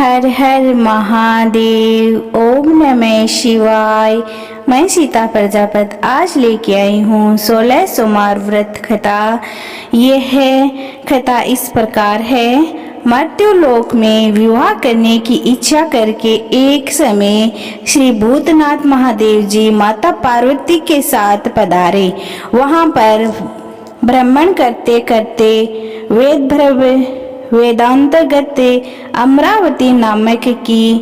हर हर महादेव। ओम नमः शिवाय। मैं सीता प्रजापति आज लेके आई हूँ 16 सोमवार व्रत कथा। यह कथा इस प्रकार है। मर्त्य लोक में विवाह करने की इच्छा करके एक समय श्री भूतनाथ महादेव जी माता पार्वती के साथ पधारे। वहां पर भ्रमण करते करते वेदांतगत अमरावती नामक की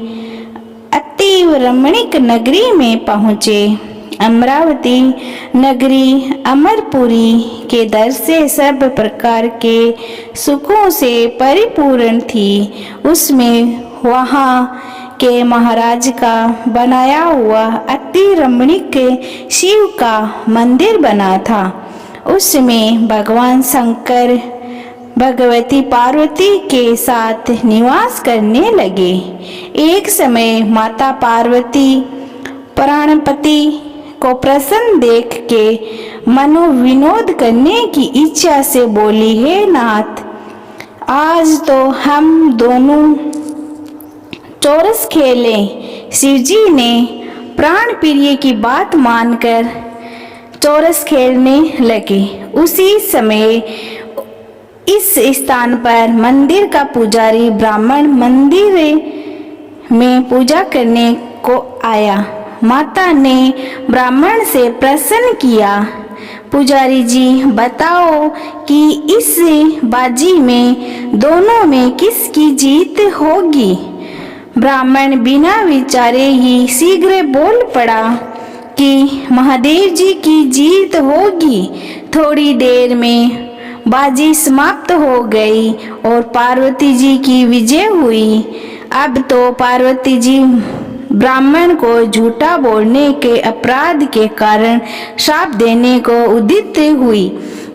अति रमणीक नगरी में पहुँचे। अमरावती नगरी अमरपुरी के दर से सब प्रकार के सुखों से परिपूर्ण थी। उसमें वहाँ के महाराज का बनाया हुआ अति रमणीक शिव का मंदिर बना था। उसमें भगवान शंकर भगवती पार्वती के साथ निवास करने लगे। एक समय माता पार्वती प्राणपति को प्रसन्न देख के मनोविनोद करने की इच्छा से बोली, हे नाथ, आज तो हम दोनों चौरस खेलें। शिवजी ने प्राण प्रिय की बात मानकर चौरस खेलने लगे। उसी समय इस स्थान पर मंदिर का पुजारी ब्राह्मण मंदिर में पूजा करने को आया। माता ने ब्राह्मण से प्रश्न किया, पुजारी जी बताओ कि इस बाजी में दोनों में किसकी जीत होगी। ब्राह्मण बिना विचारे ही शीघ्र बोल पड़ा कि महादेव जी की जीत होगी। थोड़ी देर में बाजी समाप्त हो गई और पार्वती जी की विजय हुई। अब तो पार्वती जी ब्राह्मण को झूठा बोलने के अपराध के कारण श्राप देने को उद्यत हुई।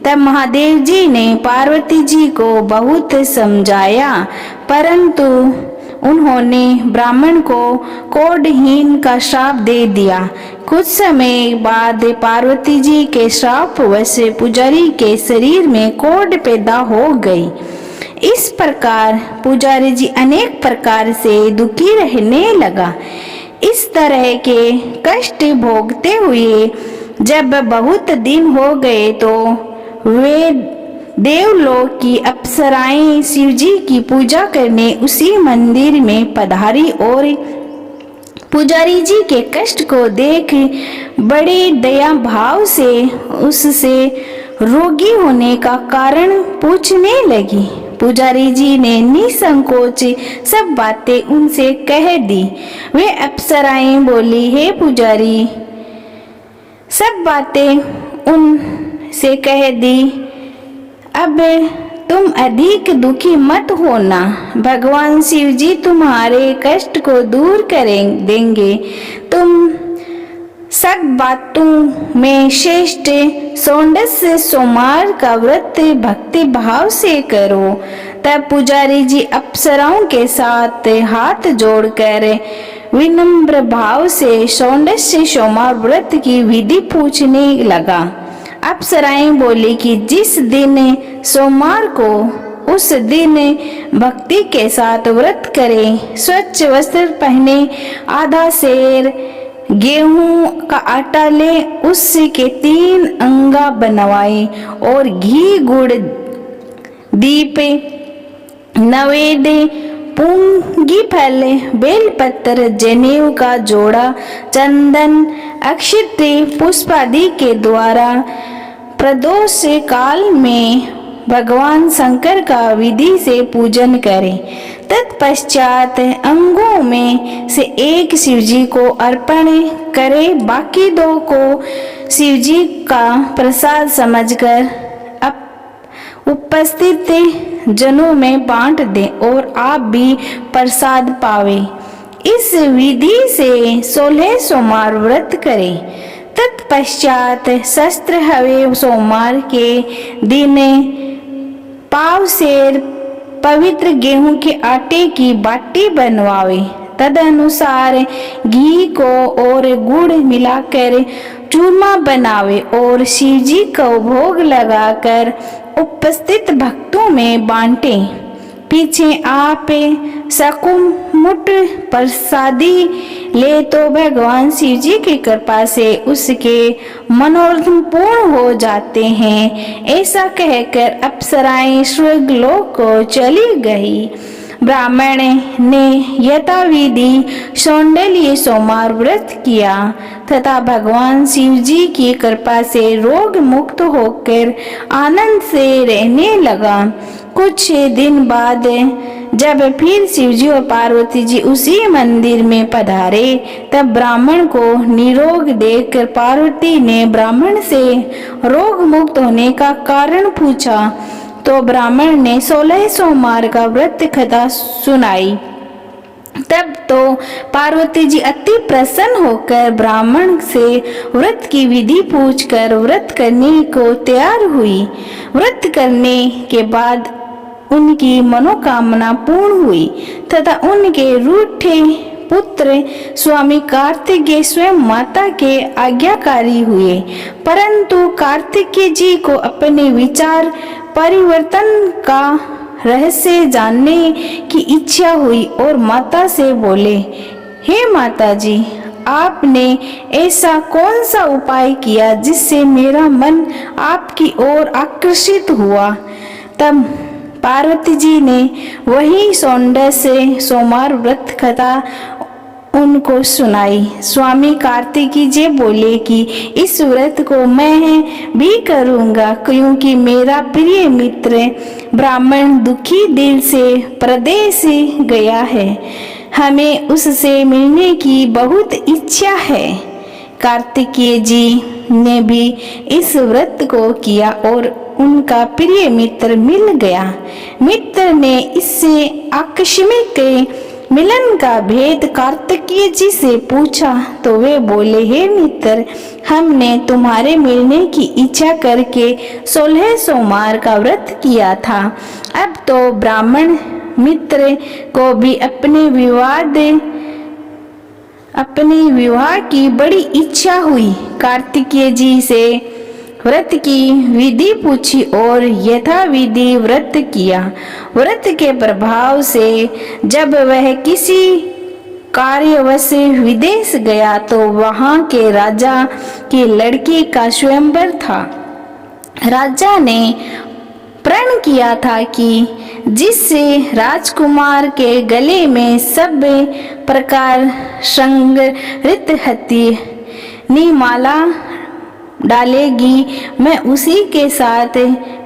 तब महादेव जी ने पार्वती जी को बहुत समझाया, परंतु उन्होंने ब्राह्मण को कोढ़हीन का श्राप दे दिया। कुछ समय बाद पार्वती जी के श्राप वश पुजारी के शरीर में कोढ़ पैदा हो गई। इस प्रकार पुजारी जी अनेक प्रकार से दुखी रहने लगा। इस तरह के कष्ट भोगते हुए जब बहुत दिन हो गए तो वे देवलोक की अप्सराएं शिवजी की पूजा करने उसी मंदिर में पधारी और पुजारी जी के कष्ट को देख बड़े दया भाव से उससे रोगी होने का कारण पूछने लगी। पुजारी जी ने निसंकोच सब बातें उनसे कह दी। वे अप्सराएं बोली, हे पुजारी, सब बातें उनसे कह दी, अब तुम अधिक दुखी मत होना। भगवान शिव जी तुम्हारे कष्ट को दूर करें देंगे। तुम सब बातों में श्रेष्ठ 16 सोमवार का व्रत भक्ति भाव से करो। तब पुजारी जी अप्सराओं के साथ हाथ जोड़कर विनम्र भाव से 16 सोमवार व्रत की विधि पूछने लगा। अप्सराएं बोली कि जिस दिन सोमवार को उस दिन भक्ति के साथ व्रत करें, स्वच्छ वस्त्र पहने, आधा सेर गेहूं का आटा ले, उसके 3 अंगा बनवाए और घी गुड़ दीप नवेद्य पूंगी फल बेलपत्र जनेऊ का जोड़ा चंदन अक्षत पुष्प आदि के द्वारा प्रदोष काल में भगवान शंकर का विधि से पूजन करें। तत्पश्चात अंगों में से एक शिवजी को अर्पण करें, बाकी 2 को शिवजी का प्रसाद समझकर उपस्थित जनों में बांट दें और आप भी प्रसाद पावे। इस विधि से 16 सोमवार व्रत करें। तत्पश्चात शस्त्र हवे सोमवार के दिन पाव सेर पवित्र गेहूं के आटे की बाटी बनवावे। तदनुसार घी को और गुड़ मिलाकर चूरमा बनावे और शिवजी को भोग लगाकर उपस्थित भक्तों में बांटे। पीछे आप सकुमुट प्रसादी ले तो भगवान शिव जी की कृपा से उसके मनोरथ पूर्ण हो जाते हैं। ऐसा कहकर अप्सराएं स्वर्गलोक को चली गई। ब्राह्मण ने यथाविधि सौंदर्य सोमवार व्रत किया तथा भगवान शिव जी की कृपा से रोग मुक्त होकर आनंद से रहने लगा। कुछ दिन बाद जब फिर शिव जी और पार्वती जी उसी मंदिर में पधारे, तब ब्राह्मण को निरोग देखकर पार्वती ने ब्राह्मण से रोग मुक्त होने का कारण पूछा, तो ब्राह्मण ने 16 सोमवार का व्रत कथा सुनाई। तब तो पार्वती जी अति प्रसन्न होकर ब्राह्मण से व्रत की विधि पूछकर व्रत करने को तैयार हुई। व्रत करने के बाद उनकी मनोकामना पूर्ण हुई तथा उनके रूठे पुत्र स्वामी कार्तिकेय स्वयं माता के आज्ञाकारी हुए। परंतु कार्तिकेय जी को अपने विचार परिवर्तन का रहस्य जानने की इच्छा हुई और माता से बोले, हे माता जी, आपने ऐसा कौन सा उपाय किया जिससे मेरा मन आपकी ओर आकर्षित हुआ। तब पार्वती जी ने वही सौंदर्य से सोमवार व्रत कथा उनको सुनाई। स्वामी कार्तिकेय जी बोले कि इस व्रत को मैं भी करूंगा, क्योंकि मेरा प्रिय मित्र ब्राह्मण दुखी दिल से प्रदेश गया है, हमें उससे मिलने की बहुत इच्छा है। कार्तिकेय जी ने भी इस व्रत को किया और उनका प्रिय मित्र मिल गया। मित्र ने इससे आकस्मिक मिलन का भेद कार्तिकेय जी से पूछा, तो वे बोले, हे मित्र, हमने तुम्हारे मिलने की इच्छा करके 16 सोमवार का व्रत किया था। अब तो ब्राह्मण मित्र को भी अपने विवाह की बड़ी इच्छा हुई। कार्तिकेय जी से व्रत की विधि पूछी और यथाविधि व्रत किया। व्रत के प्रभाव से जब वह किसी कार्यवश विदेश गया तो वहां के राजा की लड़की का स्वयंवर था। राजा ने प्रण किया था कि जिससे राजकुमार के गले में सब प्रकार संगृत हथनी माला डालेगी, मैं उसी के साथ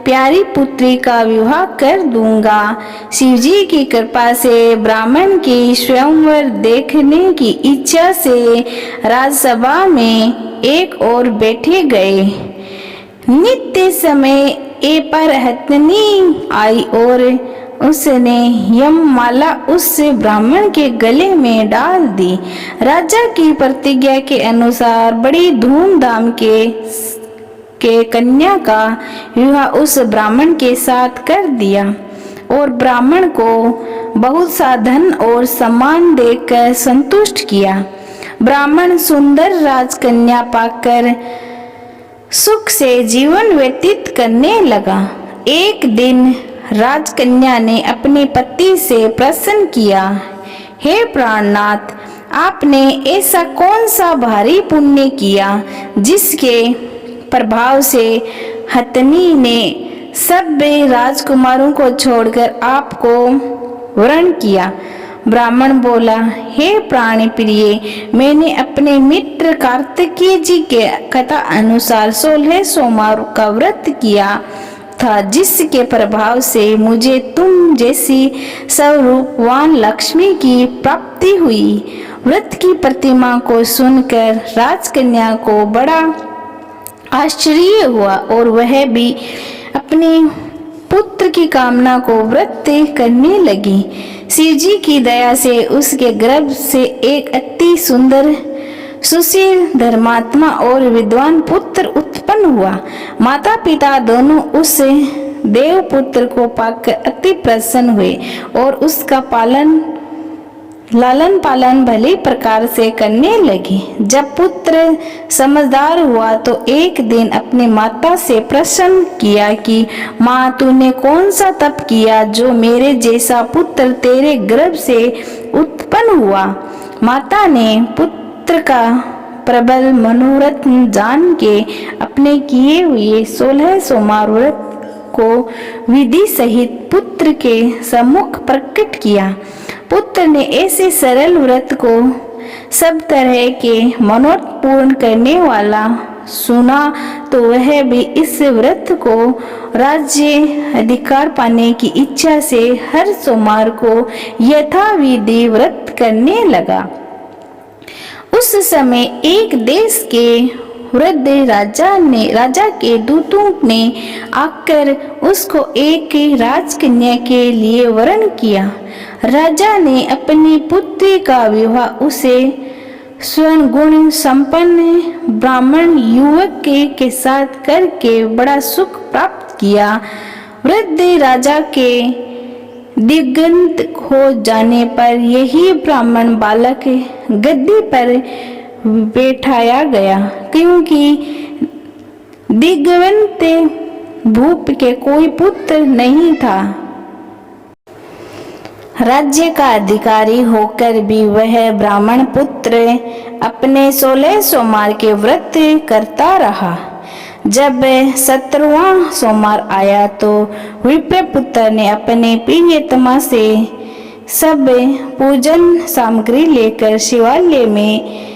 प्यारी पुत्री का विवाह कर दूंगा। शिवजी की कृपा से ब्राह्मण की स्वयंवर देखने की इच्छा से राजसभा में एक और बैठे गए। नित्य समय ए पर हथनी आई और उसने यममाला उस ब्राह्मण के गले में डाल दी। राजा की प्रतिज्ञा के अनुसार बड़ी धूमधाम के कन्या का विवाह उस ब्राह्मण के साथ कर दिया और ब्राह्मण को बहुत सा धन और सम्मान देकर संतुष्ट किया। ब्राह्मण सुंदर राजकन्या पाकर सुख से जीवन व्यतीत करने लगा। एक दिन राजकन्या ने अपने पति से प्रश्न किया, हे प्राणनाथ, आपने ऐसा कौन सा भारी पुण्य किया जिसके प्रभाव से हथनी ने सब राजकुमारों को छोड़कर आपको वरण किया। ब्राह्मण बोला, हे प्राणी प्रिय, मैंने अपने मित्र कार्तिकेय जी के कथा अनुसार 16 सोमवार का व्रत किया था, जिसके प्रभाव से मुझे तुम जैसी सर्वरूपवान लक्ष्मी की प्राप्ति हुई। व्रत की प्रतिमा को सुनकर राजकन्या को बड़ा आश्चर्य हुआ और वह भी अपने पुत्र की कामना को व्रत करने लगी। शिवजी की दया से उसके गर्भ से एक अति सुंदर सुशील धर्मात्मा और विद्वान पुत्र उत्पन्न हुआ। माता पिता दोनों उस देव पुत्र को पाकर अति प्रसन्न हुए और उसका पालन लालन पालन भले प्रकार से करने लगी। जब पुत्र समझदार हुआ तो एक दिन अपनी माता से प्रश्न किया कि माँ, तूने कौन सा तप किया जो मेरे जैसा पुत्र तेरे गर्भ से उत्पन्न हुआ। माता ने पुत्र का प्रबल मनोरथ जान के अपने किए हुए 16 सोमवार व्रत को विधि सहित पुत्र के सम्मुख प्रकट किया। पुत्र ने ऐसे सरल व्रत को सब तरह के मनोरथ पूर्ण करने वाला सुना तो वह भी इस व्रत को राज्य अधिकार पाने की इच्छा से हर सोमवार को यथाविधि व्रत करने लगा। उस समय एक देश के वृद्ध राजा के दूतों ने आकर उसको एक राजकन्या के लिए वरण किया। राजा ने अपनी पुत्री का विवाह उसे स्वर्ण गुण संपन्न ब्राह्मण युवक के साथ करके बड़ा सुख प्राप्त किया। वृद्ध राजा के दिग्गंत हो जाने पर यही ब्राह्मण बालक गद्दी पर बैठाया गया, क्योंकि दिग्वंत भूप के कोई पुत्र नहीं था। राज्य का अधिकारी होकर भी वह ब्राह्मण पुत्र अपने 16 सोमवार के व्रत करता रहा। जब 17वां सोमवार आया तो विप्रपुत्र ने अपने प्रियतमा से सब पूजन सामग्री लेकर शिवालय में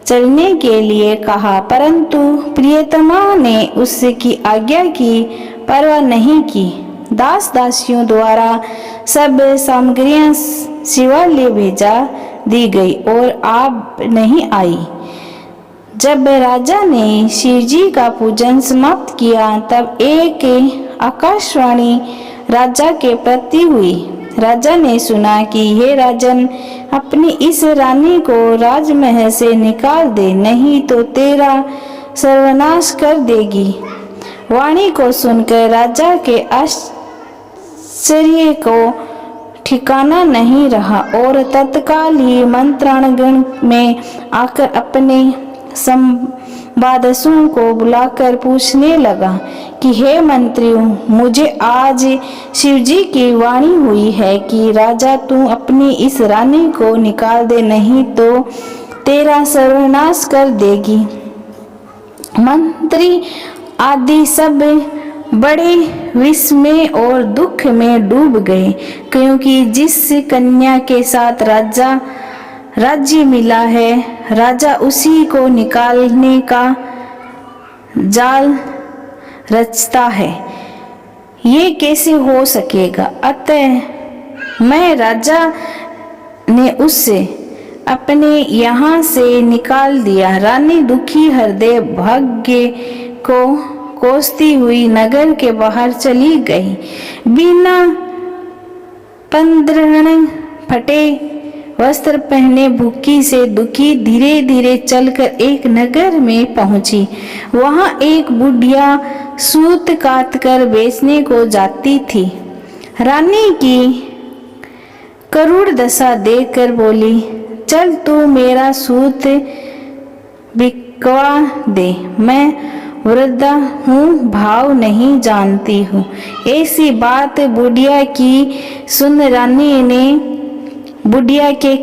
चलने के लिए कहा, परंतु प्रियतमा ने उसकी आज्ञा की परवाह नहीं की। दास दासियों द्वारा सब सामग्रियां शिवालय भेजा दी गई और आप नहीं आई। जब राजा ने शिवजी का पूजन समाप्त किया तब एक आकाशवाणी राजा के प्रति हुई। राजा ने सुना कि हे राजन, अपनी इस रानी को राजमहल से निकाल दे, नहीं तो तेरा सर्वनाश कर देगी। वाणी को सुनकर राजा के आश्चर्य को ठिकाना नहीं रहा और तत्काल ही मंत्रालय में आकर अपने संवादकों को बुलाकर पूछने लगा कि हे मंत्रियों, मुझे आज शिवजी की वाणी हुई है कि राजा तू अपनी इस रानी को निकाल दे, नहीं तो तेरा सर्वनाश कर देगी। मंत्री आदि सब बड़े विस्मय और दुख में डूब गए, क्योंकि जिस कन्या के साथ राज्य मिला है, राजा उसी को निकालने का जाल रचता है। ये कैसे हो सकेगा? अतः मैं राजा ने उससे अपने यहाँ से निकाल दिया। रानी दुखी हृदय भाग्य को कोसती हुई नगर के बाहर चली गई। बिना पंद्रहण फटे वस्त्र पहने भूखी से दुखी धीरे धीरे चलकर एक नगर में पहुंची। वहां एक बुढ़िया सूत काट कर बेचने को जाती थी। रानी की करुण दशा देखकर बोली, चल तू मेरा सूत बिकवा दे, मैं वृद्धा हूँ, भाव नहीं जानती हूँ। ऐसी बात बुढ़िया की सुन रानी ने बुढ़िया के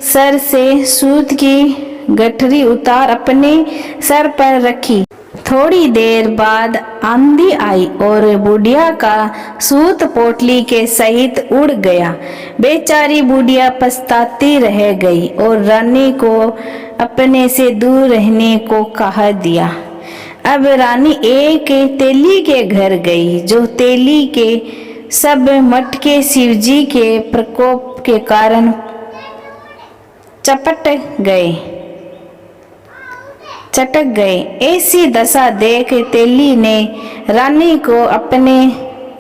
सर से सूत की गठरी उतार अपने सर पर रखी। थोड़ी देर बाद आंधी आई और बुढ़िया का सूत पोटली के सहित उड़ गया। बेचारी बुढ़िया पछताती रह गई और रानी को अपने से दूर रहने को कह दिया। अब रानी एक तेली के घर गई। जो तेली के सब मटके शिवजी के प्रकोप के कारण चटक गए। ऐसी दशा देख तेली ने रानी को अपने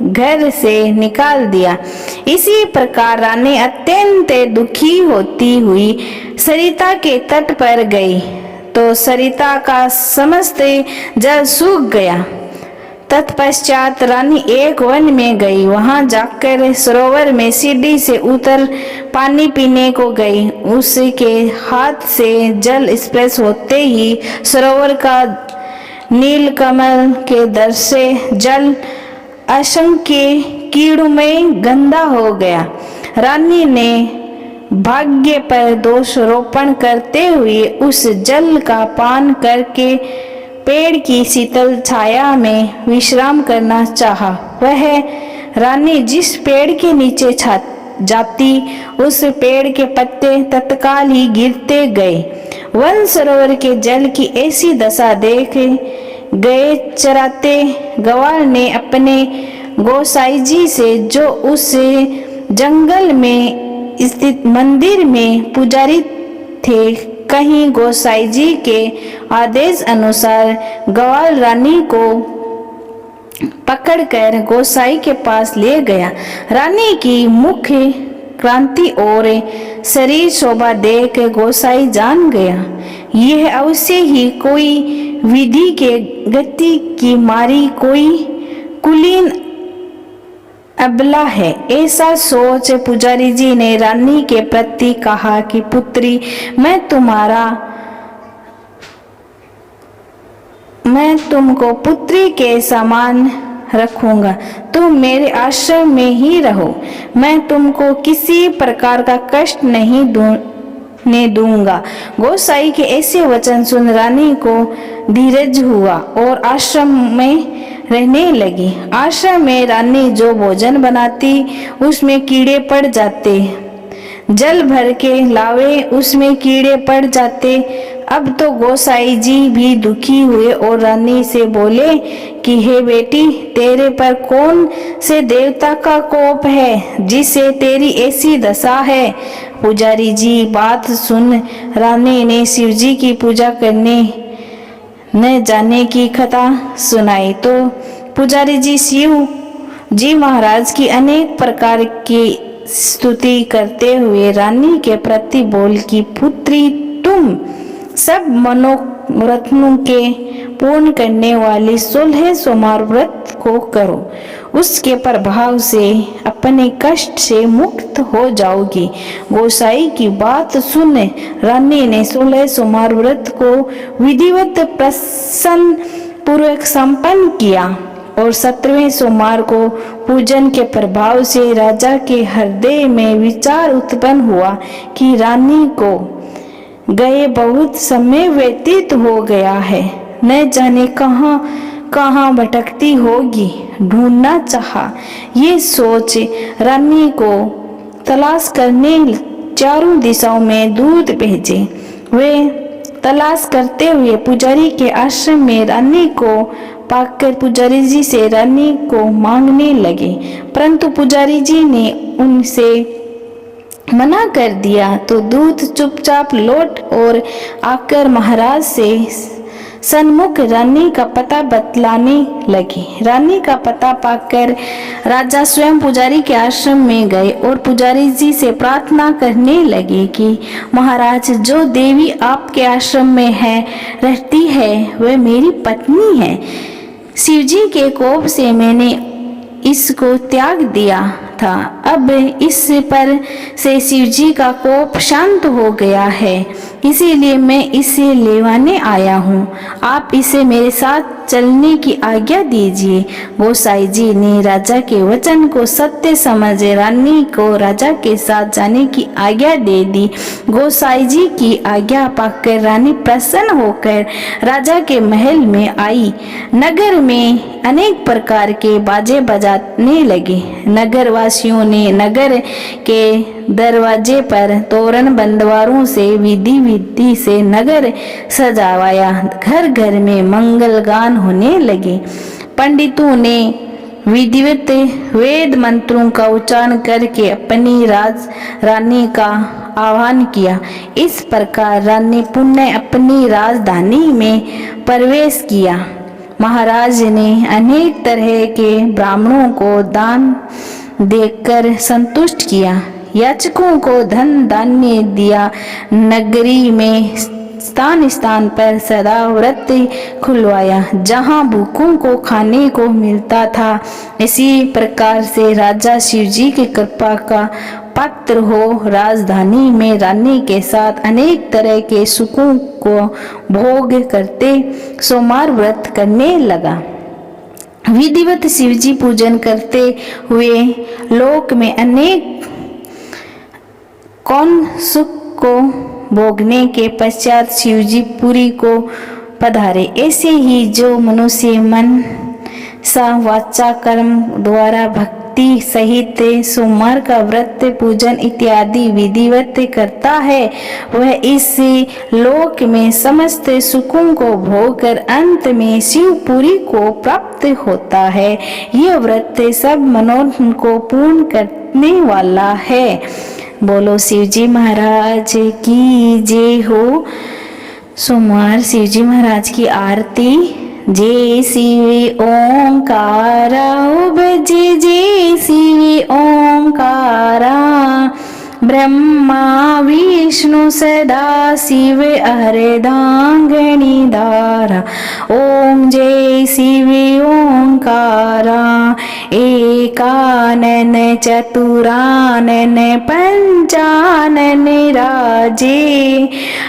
घर से निकाल दिया। इसी प्रकार रानी अत्यंत दुखी होती हुई सरिता के तट पर गई तो सरिता का समस्त जल सूख गया। तत्पश्चात रानी एक वन में गई। वहां जाकर सरोवर में सीढ़ी से उतर पानी पीने को गई। उसके हाथ से जल स्पर्श होते ही सरोवर का नीलकमल के दर से जल असंख्य कीड़ों में गंदा हो गया। रानी ने भाग्य पर दोषारोपण करते हुए उस जल का पान करके पेड़ की शीतल छाया में विश्राम करना चाहा। वह रानी जिस पेड़ के नीचे जाती उस पेड़ के पत्ते तत्काल ही गिरते गए। वन सरोवर के जल की ऐसी दशा देख गए चराते ग्वाल ने अपने गोसाई से, जो उस जंगल में स्थित मंदिर में पुजारी थे, कहीं गोसाई जी के आदेश अनुसार ग्वाल रानी को पकड़कर गोसाई के पास ले गया। रानी की मुख क्रांति और शरीर शोभा देख गोसाई जान गया, यह अवश्य ही कोई विधि के गति की मारी कोई कुलीन अबला है। ऐसा सोच पुजारी जी ने रानी के प्रति कहा कि पुत्री, मैं तुमको पुत्री के समान रखूंगा। तुम मेरे आश्रम में ही रहो। मैं तुमको किसी प्रकार का कष्ट नहीं दूंगा। गोसाई के ऐसे वचन सुन रानी को धीरज हुआ और आश्रम में रहने लगी। आश्रम में रानी जो भोजन बनाती उसमें कीड़े पड़ जाते, जल भर के लावे उसमें कीड़े पड़ जाते। अब तो गोसाई जी भी दुखी हुए और रानी से बोले कि हे बेटी, तेरे पर कौन से देवता का कोप है जिसे तेरी ऐसी दशा है। पुजारी जी बात सुन रानी ने शिव जी की पूजा करने न जाने की कथा सुनाई तो पुजारी जी शिव जी महाराज की अनेक प्रकार की स्तुति करते हुए रानी के प्रति बोल की पुत्री, तुम सब मनोरथों के पूर्ण करने वाली 16 सोमवार व्रत को करो। उसके प्रभाव से अपने कष्ट से मुक्त हो जाओगी। गोसाई की बात सुन रानी ने 16 सोमवार व्रत को विधिवत प्रसन्न पूर्वक संपन्न किया और 17वें सोमवार को पूजन के प्रभाव से राजा के हृदय में विचार उत्पन्न हुआ कि रानी को गए बहुत समय व्यतीत हो गया है, न जाने कहाँ भटकती होगी, ढूंढना चाहा। ये सोच रानी को तलाश करने चारों दिशाओं में दूत भेजे। वे तलाश करते हुए पुजारी के आश्रम में रानी को पाकर पुजारी जी से रानी को मांगने लगे, परंतु पुजारी जी ने उनसे मना कर दिया। तो दूत चुपचाप लौट और आकर महाराज से सन्मुख रानी का पता बतलाने लगे। रानी का पता पाकर राजा स्वयं पुजारी के आश्रम में गए और पुजारी जी से प्रार्थना करने लगे कि महाराज, जो देवी आपके आश्रम में रहती है वह मेरी पत्नी है। शिवजी के कोप से मैंने इसको त्याग दिया था, अब इस पर से शिवजी का कोप शांत हो गया है, इसीलिए मैं इसे लेवाने आया हूँ। आप इसे मेरे साथ चलने की आज्ञा दीजिए। गोसाई जी ने राजा के वचन को सत्य समझ रानी को राजा के साथ जाने की आज्ञा दे दी। गोसाई जी की आज्ञा पाकर रानी प्रसन्न होकर राजा के महल में आई। नगर में अनेक प्रकार के बाजे बजाने लगे। नगर वासियों ने नगर के दरवाजे पर तोरण बंदवारों से विधि से नगर सजावाया। घर घर में मंगल गान होने लगे। पंडितों ने विधिवत वेद मंत्रों का उच्चारण करके अपनी रानी का आह्वान किया। इस प्रकार रानी पुण्य अपनी राजधानी में प्रवेश किया। महाराज ने अनेक तरह के ब्राह्मणों को दान देकर संतुष्ट किया। याचकों को धन धान्य दिया। नगरी में स्थान स्थान पर सदा व्रत खुलवाया, जहाँ भूखों को खाने को मिलता था। इसी प्रकार से राजा शिवजी की कृपा का पात्र हो राजधानी में रानी के साथ अनेक तरह के सुखों को भोग करते सोमवार व्रत करने लगा। विधिवत शिवजी पूजन करते हुए लोक में अनेक कौन सुख को भोगने के पश्चात शिवजी पुरी को पधारे। ऐसे ही जो मनुष्य मन सा वाचा कर्म द्वारा भक्ति सहित सोमवार का व्रत पूजन इत्यादि विधिवत करता है, वह इस लोक में समस्त सुखों को भोग कर अंत में शिवपुरी को प्राप्त होता है। यह व्रत सब मनोरथ को पूर्ण करने वाला है। बोलो शिवजी महाराज की जय हो। सोमवार शिवजी महाराज की आरती। जय शिव ओंकारा बजे जय शिव ओंकारा, ब्रह्मा विष्णु सदा शिव अर्धांगिनी धारा। ओम जय शिव ओंकारा, एकानन चतुरानन पंचानन राजे,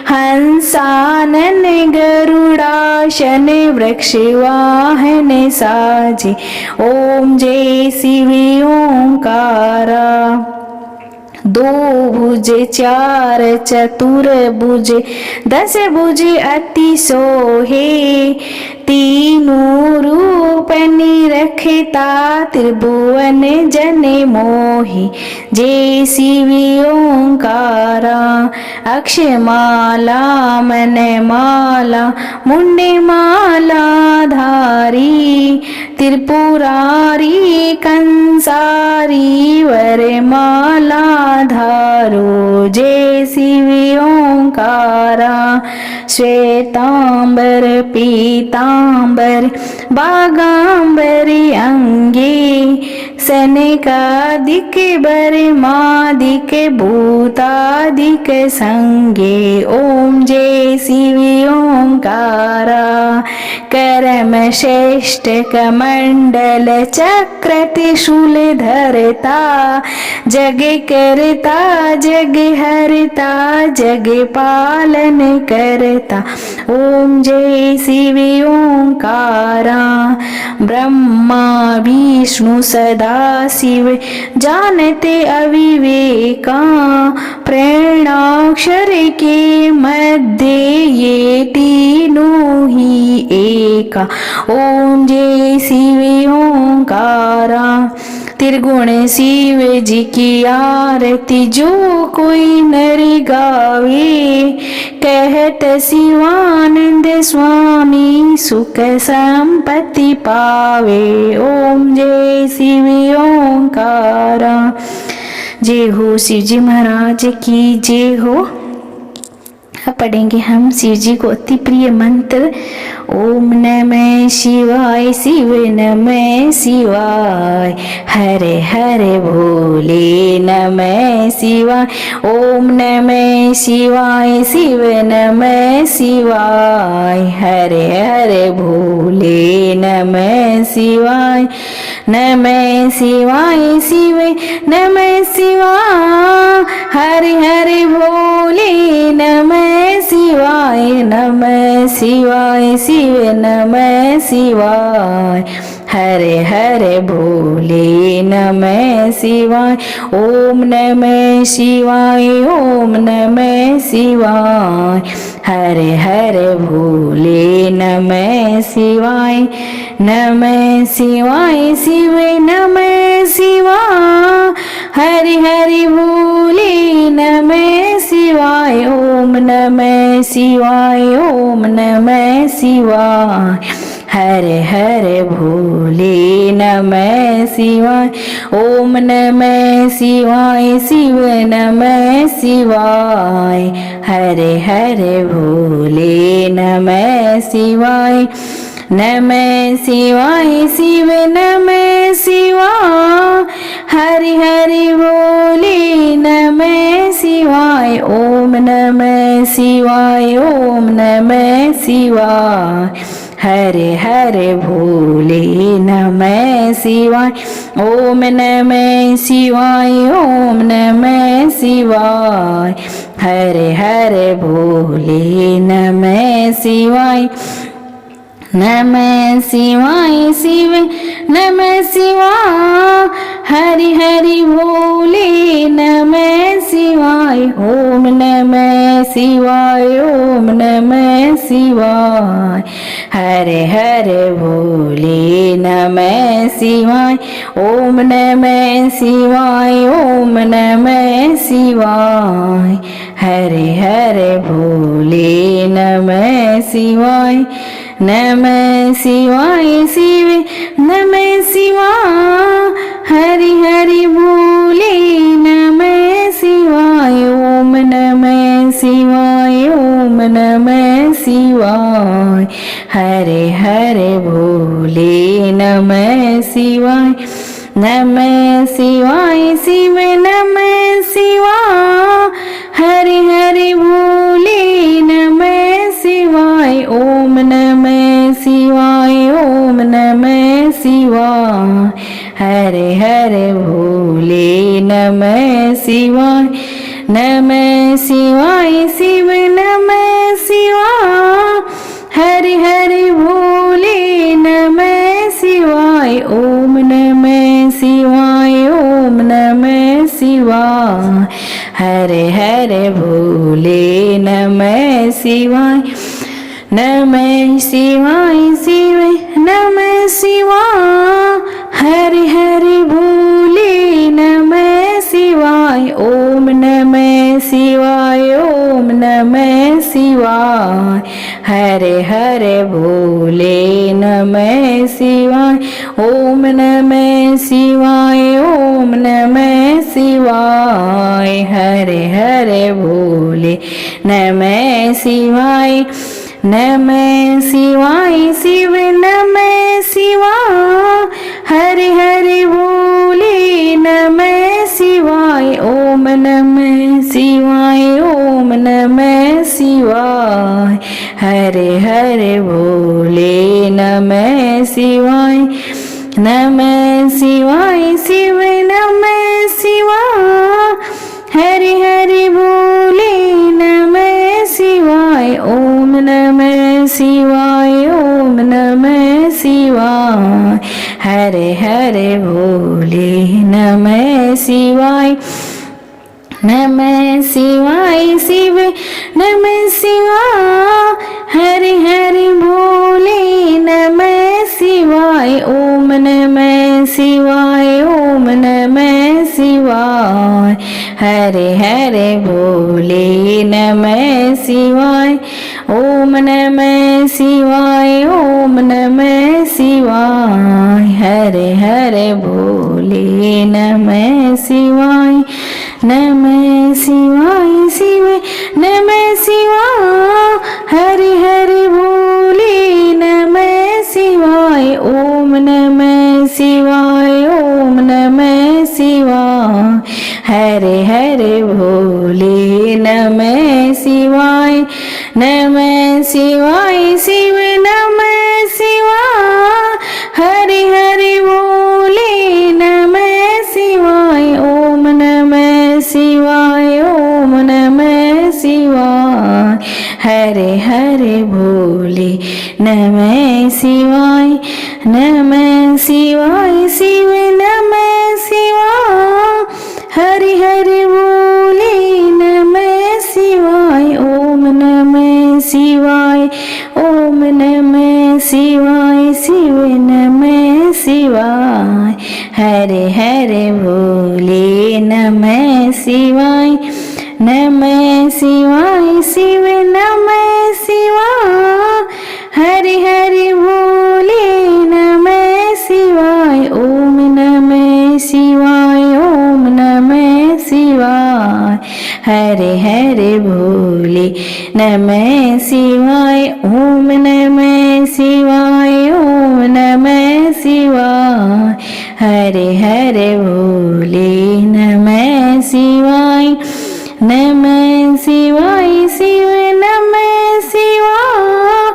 हंसानन गरुड़ाशन वृक्ष वाहन साजे। ओम जय शिव ओंकारा। दो भुज चार चतुर भुज दस भुज अति सोहे, तीनों रूप निरखता त्रिभुवन जन मोहि। जय शिव ओंकारा, अक्षमाला मनमाला मुंडे माला धारी, त्रिपुरारी कंसारी वरमाला धारो। जय शिव ओंकारा, श्वेतांबर पीतांबर बागांबरी अंगे, सनकादिक बर्मादिक भूतादिक संगे। ओम जय शिव ओंकारा, करम श्रेष्ठ कमंडल चक्र त्रिशूल धरता, जग करता जग हरता जग पालन करता। ओम जय शिव ओंकारा, ब्रह्मा विष्णु सदा शिव जानते अविवेका, प्रेरणाक्षर के मध्य ये तीनों ही एका। ओम जय शिव ओंकारा, त्रिगुण शिव जी की आरती जो कोई नर गावे, कहत शिवानंद स्वामी सुख संपत्ति पावे। ओम जय शिव ओंकारा। जय हो शिवजी महाराज की जय हो। अब पढ़ेंगे हम शिव जी को अति प्रिय मंत्र। ओम नमः शिवाय शिव नमः शिवाय, हरे हरे भोले नमः शिवाय। ओम नमः शिवाय शिव नमः शिवाय, हरे हरे भोले नमः शिवाय। नमः शिवाय शिव नमः शिवाय, हरे हरे भोले नमः शिवाय। नमः शिवाय शिव नमः शिवाय, हरे हरे भोले नमः शिवाय। ओम नमः शिवाय ओम नमः शिवाय, हरे हरे भोले नमः शिवाय। नमः शिवाय शिव नमः शिवाय, हरि हरि भोले नमः शिवाय। ओम नमः शिवाय ओम नमः शिवाय, हरे हरे भोले नमः शिवाय। ओम नमः शिवाय शिव नमः शिवाय, हरे हरे भोले नमः शिवाय। नमः शिवाय शिव नमः शिवाय, हरि हरि भोले नमः शिवाय। ओम नमः शिवाय ओम नमः शिवाय। हरे हरे भोले नमः शिवाय ओम नमः शिवाय ओम नमः शिवाय। हरे हरे भोले नमः शिवाय नमः शिवाय शिव नमः शिवाय। हरि हरि भोले नमः शिवाय ओम नमः शिवाय ओम नमः शिवाय। हरे हरे भोले नमः शिवाय ओम नमः शिवाय ओम नमः शिवाय। हरे हरे भोले नमः शिवाय नमः शिवाय शिव नमः शिवाय। हरि हरि भोले नमः शिवाय ओम नमः शिवाय ओम नमः शिवाय। हरे हरे भोले नमः शिवाय नमः शिवाय शिव नमः शिवाय। हरि हरि भोले नमः शिवाय ओम नमः शिवाय ओम नमः शिवाय। हरे हरे भोले नमः शिवाय नमः शिवाय शिव नमः शिवाय। हरि हरि भोले नमः शिवाय ओम नमः शिवाय ओम नमः शिवाय। हरे हरे भोले नमः शिवाय नमः शिवाय शिव नमः शिवाय। हरि हरि भोले नमः शिवाय ओम नमः शिवाय ओम नमः शिवाय। हरे हरे भोले नमः शिवाय ओम नमः शिवाय ओम नमः शिवाय। हरे हरे भोले नमः शिवाय नमः शिवाय शिव नमः शिवाय। हरि हरि भोले नमः शिवाय ओम नमः शिवाय ओम नमः शिवाय। हरे हरे भोले नमः शिवाय नमः शिवाय शिव नमः शिवाय। हरि हरि भोले नमः शिवाय ओम नमः शिवाय ओम नमः शिवाय। हरे हरे भोले नमः शिवाय नमः शिवाय शिव नमः शिवाय। हरि हरि भोले नमः शिवाय ओम नमः शिवाय ओम नमः शिवाय। हरे हरे भोले नमः शिवाय ओम नमः शिवाय ओम नमः शिवाय। हरे हरे भोले नमः शिवाय नमः शिवाय शिव नमः शिवाय। हरि हरि भोले नमः शिवाय ओम नमः शिवाय ओम नमः शिवाय। हरे हरे भोले नमः शिवाय नमः शिवाय शिव नमः शिवाय। हरि हरि भोले नमः शिवाय ओम नमः शिवाय ओम नमः शिवाय। हरे हरे भोले नमः शिवाय नमः शिवाय शिव नमः शिवाय। हरि हरि भोले नमः शिवाय ओम नमः शिवाय ओम नमः शिवाय शिव नमः शिवाय। हरे हरे भोले नमः शिवाय नमः शिवाय शिव नमः शिवाय। हरि हरि भोले नमः शिवाय ओम नमः शिवाय ओम नमः शिवाय। हरे हरे भोले नमः शिवाय ओम नमः शिवाय ओम नमः शिवाय। हरे हरे भोले नमः शिवाय नमः शिवाय शिव नमः शिवाय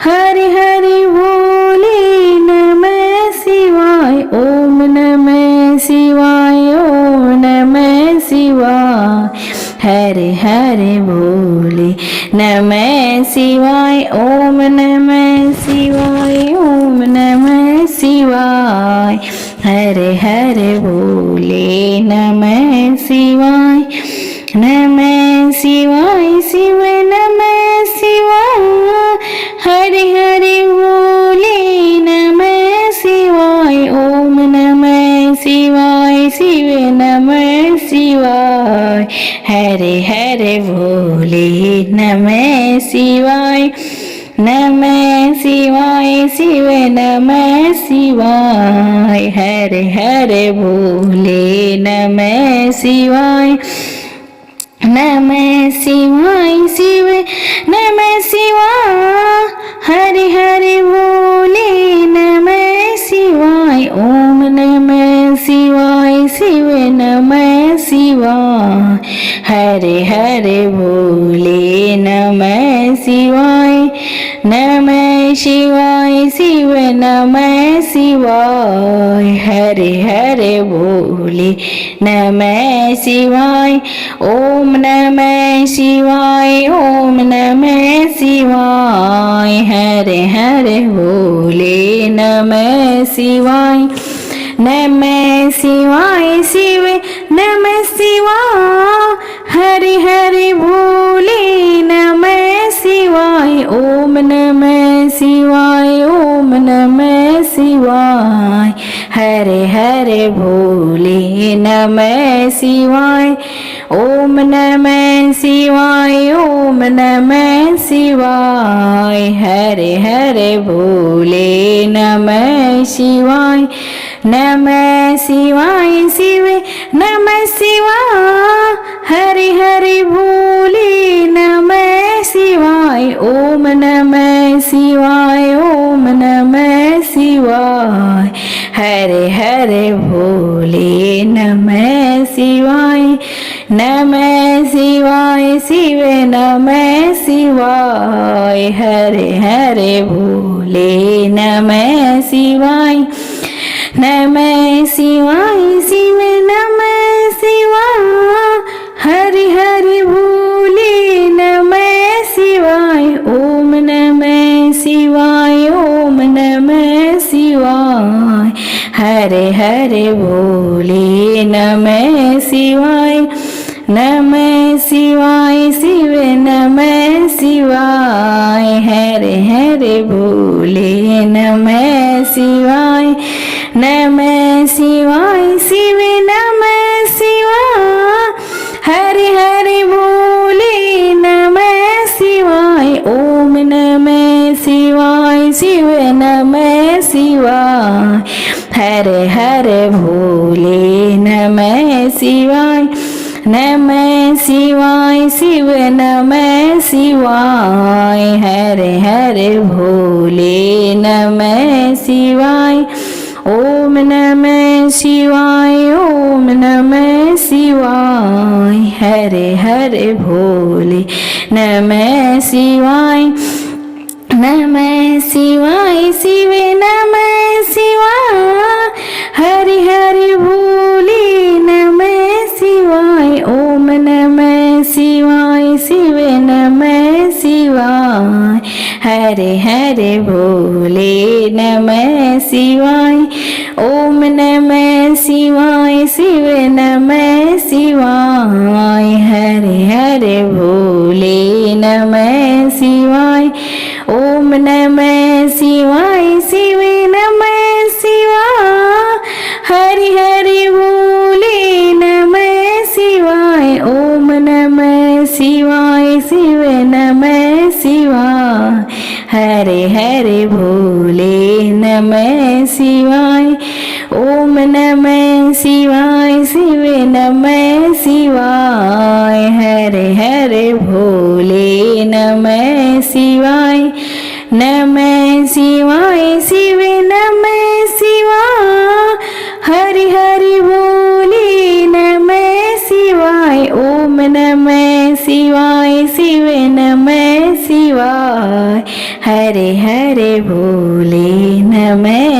हरि हरि बोले नमः शिवाय ओम नमः शिवाय ओम नमः शिवाय हरे हरे बोले नमः शिवाय ओम नमः शिवाय ओम नमः शिवाय हरे हरे बोले नमः शिवाय नमः शिवाय शिव नमः शिवाय हरे हरे बोले नमः शिवाय ओम नमः शिवाय शिव नमः शिवाय हरे हरे बोले नमः शिवाय नमः शिवाय शिव नमः शिवाय हरे हरे बोले नमः शिवाय नमः शिवाय शिव नमः शिवाय हरे हरे बोले नमः शिवाय ओम नमः शिवाय शिव नमः शिवाय हरे हरे बोले नमः शिवाय नमः शिवाय शिव नमः शिवाय हरे हरे बोले नमः शिवाय ओम नमः शिवाय ओम नमः शिवाय हरे हरे बोले नमः शिवाय नमः शिवाय शिव नमः शिवाय हरे हरे बोले नमः शिवाय ओम नमः शिवाय ओम नमः शिवाय हरे हरे बोले नमः शिवाय ओम नमः शिवाय ओम नमः शिवाय हरे हरे बोले नमः शिवाय नमः शिवाय शिव नमः शिवाय हरे हरे बोले नमः शिवाय ओम नमः शिवाय ओम नमः शिवाय हरे हरे बोले नमः शिवाय नमः शिवाय शिव नमः शिवाय हरे हरे बोले नमः शिवाय नमः शिवाय शिव नमः शिवाय हरे हरे बोले नमः शिवाय ओम नमः शिवाय ओम नमः शिवाय हरे हरे बोले नमः शिवाय नमः शिवाय शिव नमः शिवाय हरे हरे बोले नमः शिवाय नमः शिवाय शिव नमः शिवाय हरे हरे बोले नमः शिवाय ओम नमः शिवाय शिव नमः शिवाय हरे हरे बोले नमः शिवाय नमः शिवाय शिव नमः शिवाय हरे हरे बोले नमः शिवाय ओम नमः शिवाय ओम नमः शिवाय हरे हरे बोले नमः शिवाय नमः शिवाय शिव नमः शिवाय हरे हरे बोले नमः शिवाय ओम नमः शिवाय शिव नमः शिवाय हरे हरे बोले नमः शिवाय ओम नमः शिवाय शिव नमः शिवाय हरे हरे बोले नमः शिवाय ओम नमः शिवाय शिव नमः शिवाय हरे हरे बोले नमः शिवाय ओम नमः शिवाय शिव नमः शिवाय हरे हरे बोले नमः शिवाय ओम नमः शिवाय शिव नमः शिवाय हरे हरे बोले नमः शिवाय नमः शिवाय शिव नमः शिवाय हरे हरे बोले नमः शिवाय ओम नमः हरे हरे भोले नमः।